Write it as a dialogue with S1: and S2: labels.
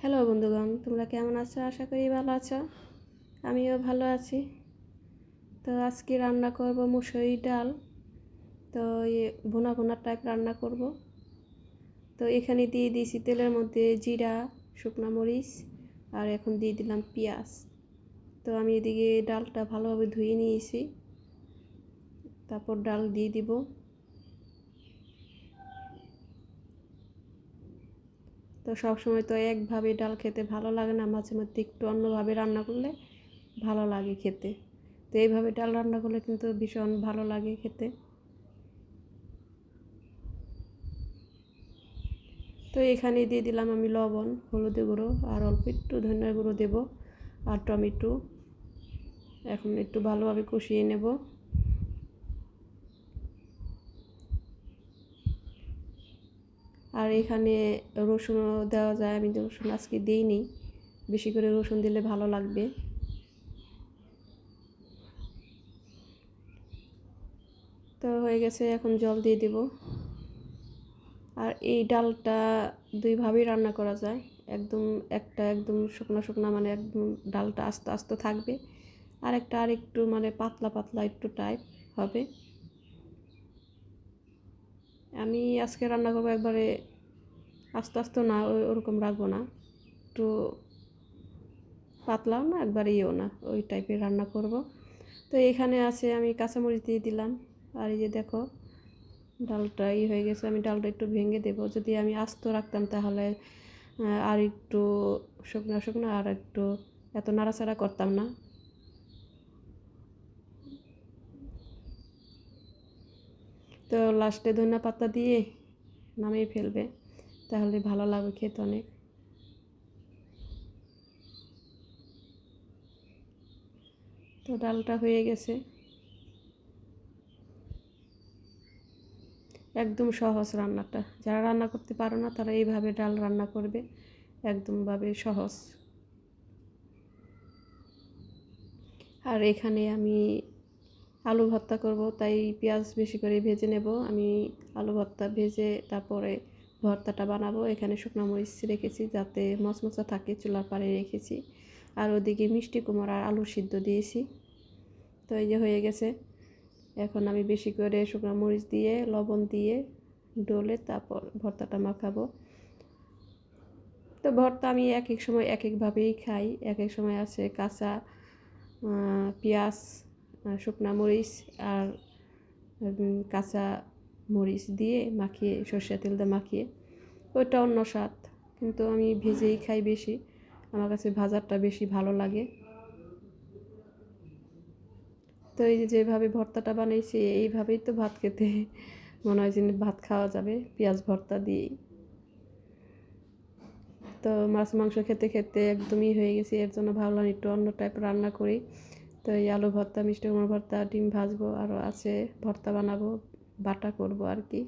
S1: Hello বন্ধুগণ, তোমরা কেমন আছো? আশা করি ভালো আছো। আমিও ভালো আছি। তো আজকে রান্না করব মুসুরি ডাল। তো ভুনা ভুনা টাইপ রান্না করব। তো এখানে দিয়ে দিয়েছি তেলের মধ্যে জিরা, শুকনো মরিচ, আর এখন দিয়ে দিলাম পেঁয়াজ। তো আমি এদিকে ডালটা ভালোভাবে ধুয়ে নিয়েছি, তারপর ডাল দিয়ে দিব। তো সবসময় তো একভাবে ডাল খেতে ভালো লাগে না, মাঝে মধ্যে একটু অন্যভাবে রান্না করলে ভালো লাগে খেতে। তো এইভাবে ডাল রান্না করলে কিন্তু ভীষণ ভালো লাগে খেতে। তো এখানে দিয়ে দিলাম আমি লবণ, হলুদের গুঁড়ো, আর অল্প একটু ধনিয়ার গুঁড়ো দেব, আর টমেটো। এখন একটু ভালোভাবে কষিয়ে নেব। আর এখানে রসুনও দেওয়া যায়, আমি রসুন আজকে দিইনি, বেশি করে রসুন দিলে ভালো লাগবে। তো হয়ে গেছে, এখন জল দিয়ে দেব। আর এই ডালটা দুইভাবেই রান্না করা যায়। একদম শুকনো শুকনো, মানে একদম ডালটা আস্তে আস্তে থাকবে, আর একটা আরেকটু মানে পাতলা পাতলা একটু টাইপ হবে। আমি আজকে রান্না করবো একবারে আস্তে আস্তে না, ওরকম রাখবো না, একটু পাতলাও না একবারে ইয়েও না, ওই টাইপের রান্না করব। তো এখানে আছে আমি কাঁচামরিচ দিয়ে দিলাম। আর এই যে দেখো ডালটা হয়ে গেছে, আমি ডালটা একটু ভেঙে দেবো। যদি আমি আস্ত রাখতাম তাহলে আর একটু শুকনো শুকনো, আর একটু এত নাড়াচাড়া করতাম না। তো লাস্টে ধনিয়া পাতা দিয়ে নামিয়ে ফেলবে, তাহলে ভালো লাগবে খেতে অনেক। তো ডালটা হয়ে গেছে। একদম সহজ রান্নাটা, যারা রান্না করতে পারো না তারা এইভাবে ডাল রান্না করবে, একদমভাবে সহজ। আর এখানে আমি আলু ভর্তা করব, তাই পেঁয়াজ বেশি করে ভেজে নেব। আমি আলু ভর্তা ভেজে তারপরে ভর্তাটা বানাবো। এখানে শুকনো মরিচ রেখেছি যাতে মচমচা থাকে, চুলার পাড়ে রেখেছি। আর ওদিকে মিষ্টি কুমড়া আর আলু সিদ্ধ দিয়েছি। তো এই যে হয়ে গেছে। এখন আমি বেশি করে শুকনো মরিচ দিয়ে লবণ দিয়ে ডলে তারপর ভর্তাটা মাখাবো। তো ভর্তা আমি এক এক সময় এক একভাবেই খাই। এক এক সময় আছে কাঁচা পেঁয়াজ, শুকনা মরিচ আর কাঁচা মরিচ দিয়ে মাখিয়ে, সর্ষের তেল দিয়ে মাখিয়ে, ওইটা অন্য স্বাদ। কিন্তু আমি ভেজেই খাই বেশি, আমার কাছে ভাজারটা বেশি ভালো লাগে। তো এই যেভাবে ভর্তাটা বানাইছি এইভাবেই তো ভাত খেতে মনে হয় যে ভাত খাওয়া যাবে পেঁয়াজ ভর্তা দিয়েই। তো মাছ মাংস খেতে খেতে একদমই হয়ে গেছি, এর জন্য ভাবলাম একটু অন্য টাইপ রান্না করি। তো এই আলু ভর্তা, মিষ্টি কুমড়া ভর্তা, ডিম ভাজবো, আরও আছে ভর্তা বানাবো, বাটা করব আর কি।